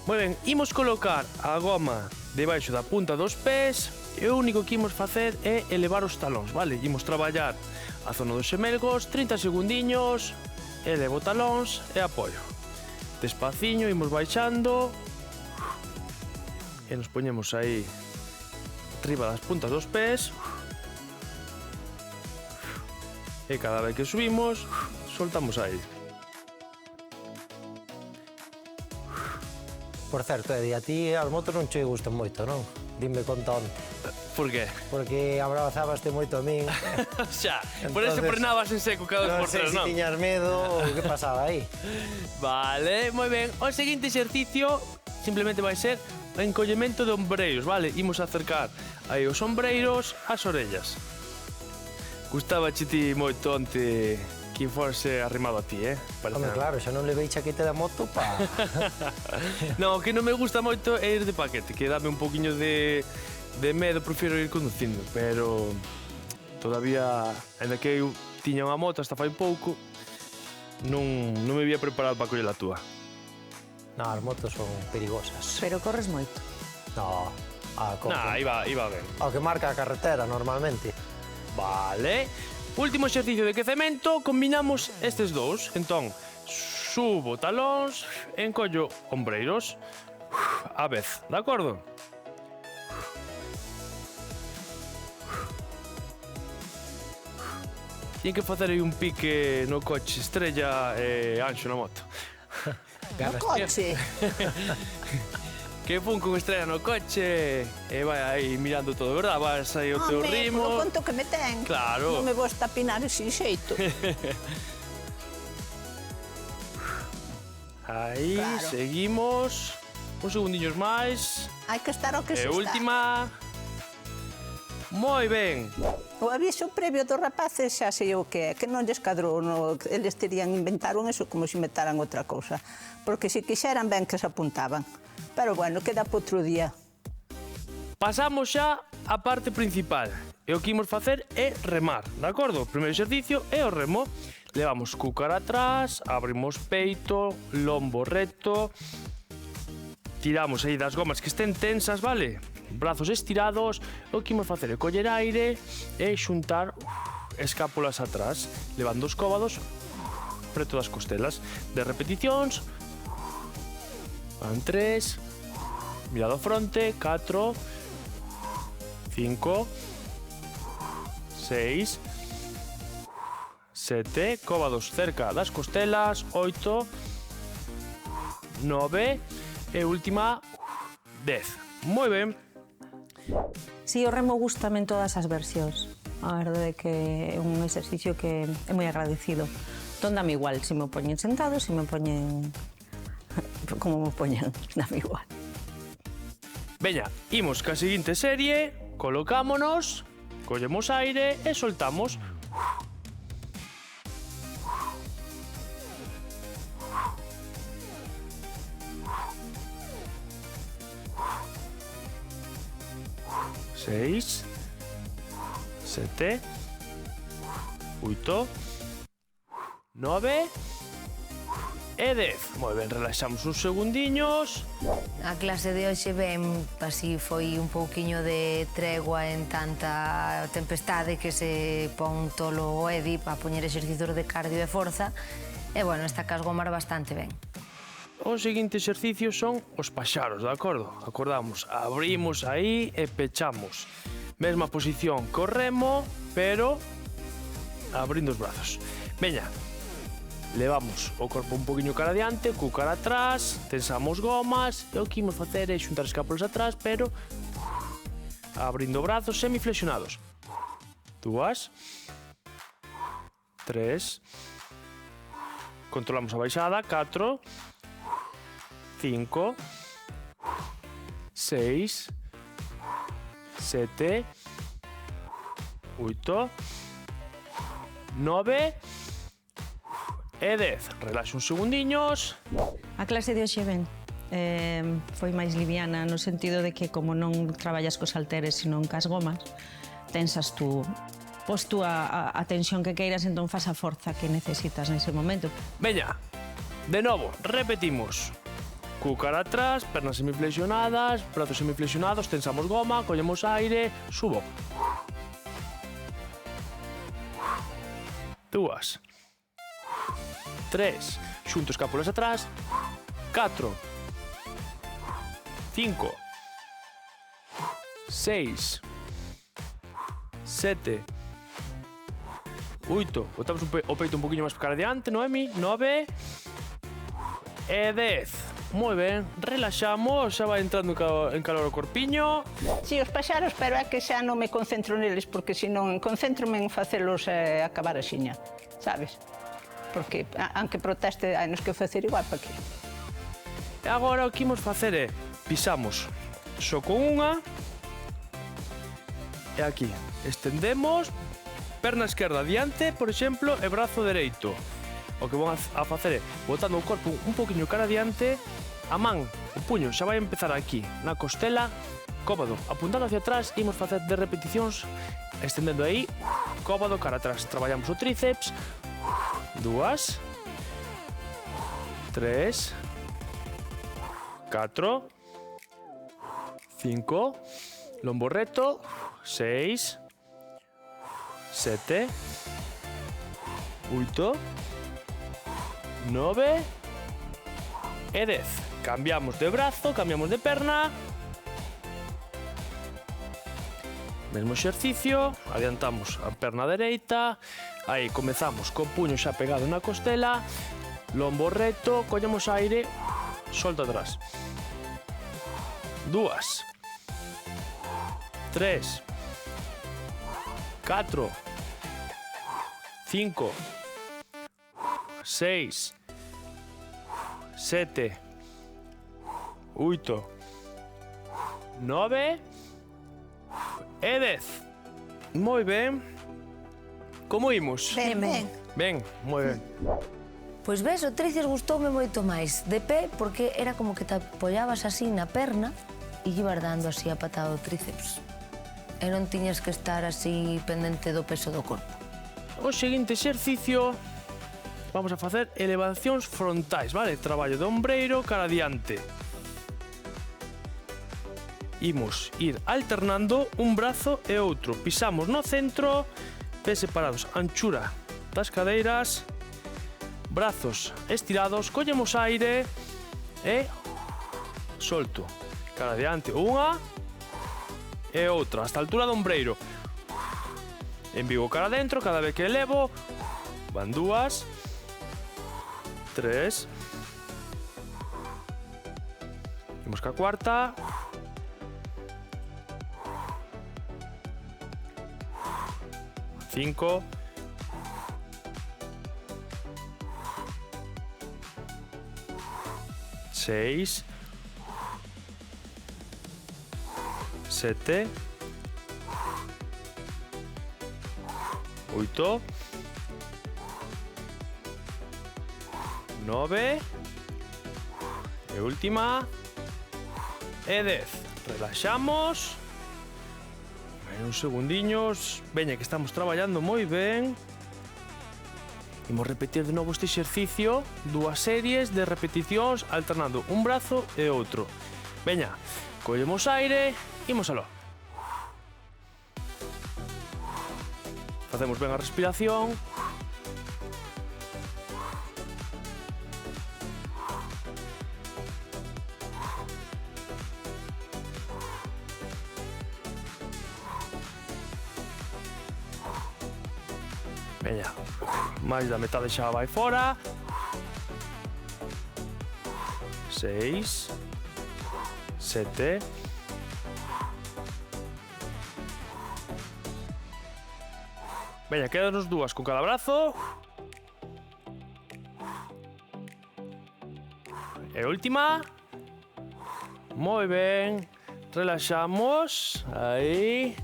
Moi ben, imos colocar a goma debaixo da punta dos pés e o único que imos facer é elevar os talóns, vale? Imos traballar a zona dos xemelgos, 30 segundiños, elevo talóns e apoio. Despaciño, imos baixando e nos poñemos aí arriba das puntas dos pés e cada vez que subimos, soltamos aí. Por certo, Edi, a ti as motos non che gustan moito, non? Dime conta onte. Por qué? Porque abrazabaste moito a min. Xa, por eso frenabas en seco cada vez por Non sei tres, se non? tiñas medo ou que pasaba aí. Vale, moi ben. O seguinte exercicio simplemente vai ser o encollemento de ombreiros, vale? Imos acercar aí os ombreiros ás orellas. Gustaba ti moito onte que fose arrimado a ti, Home, claro, xa non levei chaqueta da moto, pa. No, o que non me gusta moito é ir de paquete, que dame un poquinho de medo, prefiro ir conducindo, pero todavía, ainda que eu tiña unha moto hasta fai pouco, non me había preparado para coller a túa. Non, as motos son perigosas. Pero corres moito. No, Nah, iba ben. ao que marca a carretera normalmente. Vale. Último exercicio de quecemento, combinamos estes dous. Entón, subo talóns, encollo ombreiros a vez, de acordo? Tiñen que facer aí un pique no coche, Estrella e Anxo na moto. No coche. Que fun con Estrella no coche e vai aí mirando todo, verdad? Vas aí o teu ritmo. Polo conto que me ten. Claro. Non me vou estapinar sin xeito. Aí, Claro. seguimos. Uns segundiños máis. Hai que estar ao que E se está. última. Moi ben. O aviso previo dos rapaces xa sei o que é, que non lles cadrou, eles inventaron eso como se inventaran outra cousa. Porque se quixeran ben que se apuntaban. Pero bueno, queda para outro día. Pasamos xa á parte principal. E o que imos facer é remar, de acordo? O primeiro exercicio é o remo. Levamos cúcara atrás, abrimos peito, lombo recto, tiramos aí das gomas que estén tensas, vale? Brazos estirados. O que imos facer é coller aire e xuntar escápulas atrás, levando os cóbados preto das costelas. De repeticións. Van 3, mirado fronte, 4, 5, 6, 7, cóbados cerca das costelas, 8, 9 e última 10. Moi ben. Si, o remo gustame en todas as versións. A verdade é que é un exercicio que é moi agradecido. Entón dame igual, se me poñen sentado, se me poñen como me poñen, dame igual. Veña, imos ca seguinte serie, colocámonos, collemos aire e soltamos. Seis, 7, 8, 9 e 10. Moi ben, relaxamos uns segundiños. A clase de hoxe ben, así foi un pouquiño de tregua en tanta tempestade que se pon tolo o Edi para poñer exercicios de cardio e forza. E, bueno, está cas gomar bastante ben. O seguinte exercicio son os paxaros, de acordo? Acordamos, abrimos aí e pechamos. Mesma posición co remo, pero abrindo os brazos. Veña, levamos o corpo un poquinho cara adiante, cu cara atrás, tensamos gomas, e o que imos facer é xuntar escápulas atrás, pero abrindo brazos semiflexionados. 2, 3, controlamos a baixada, 4, 5, 6, 7, 8, 9 e 10. Relaxa uns segundiños. A clase de hoxe ben, foi máis liviana no sentido de que como non traballas cos halteres sino cas gomas, tensas tú a tensión que queiras, entón fas a forza que necesitas nese momento. Veña, de novo, repetimos. Cúcara atrás, pernas semiflexionadas, brazos semiflexionados, tensamos goma, collemos aire, subo. 2, 3, xunto escápulas atrás, 4, 5, 6, 7, 8, botamos o peito un poquinho máis para adiante, Noemi, 9 e 10. Moi ben, relaxamos, xa vai entrando en calor o corpiño. Si, os paxaros, pero é que xa non me concentro neles, porque senón concéntrome en facelos acabar axiña, sabes? Porque, aunque proteste, hai nos que facer igual para que. E agora o que imos facer é, pisamos só con unha, e aquí, estendemos, perna esquerda adiante, por exemplo, e brazo dereito. O que vamos a facer é, botando o corpo un poquinho cara adiante, a man, o puño, xa vai empezar aquí, na costela, cómodo, apuntando hacia atrás, imos facer 10 repeticións, estendendo aí, cómodo, cara atrás. Traballamos o tríceps, 2, 3, 4, 5, lombo reto, 6, 7, 8, 9 e 10. Cambiamos de brazo, cambiamos de perna. Mesmo exercicio, adiantamos a perna dereita. Aí comezamos co puño xa pegado na costela. Lombo reto, collemos aire, solta atrás. 2, 3, 4, 5, 6, 7, 8, 9 e 10. Moi ben. Como imos? Ben, ben. Ben, moi ben. Pois ves, o tríceps gustoume moito máis de pé, porque era como que te apoyabas así na perna e ibas dando así a patada do tríceps. E non tiñas que estar así pendente do peso do corpo. O seguinte exercicio vamos a facer elevacións frontais, vale? Traballo de ombreiro cara adiante. Imos ir alternando un brazo e outro. Pisamos no centro, pés separados, anchura das cadeiras, brazos estirados, collemos aire e solto. Cara adiante, unha e outra, hasta a altura do ombreiro. Envigo cara adentro, cada vez que elevo, van 2, 3, imos ca cuarta, 5, 6, 7, 8, 9 e última e 10. Relaxamos. Uns segundiños. Veña, que estamos traballando moi ben. Imos repetir de novo este exercicio, 2 series de repeticións alternando un brazo e outro. Veña, collemos aire, imos aló. Facemos ben a respiración. Veña, máis da metade xa vai fora. 6, 7, 8. Veña, quedanos 2 con cada brazo. E última. Moi ben. Relaxamos. Aí.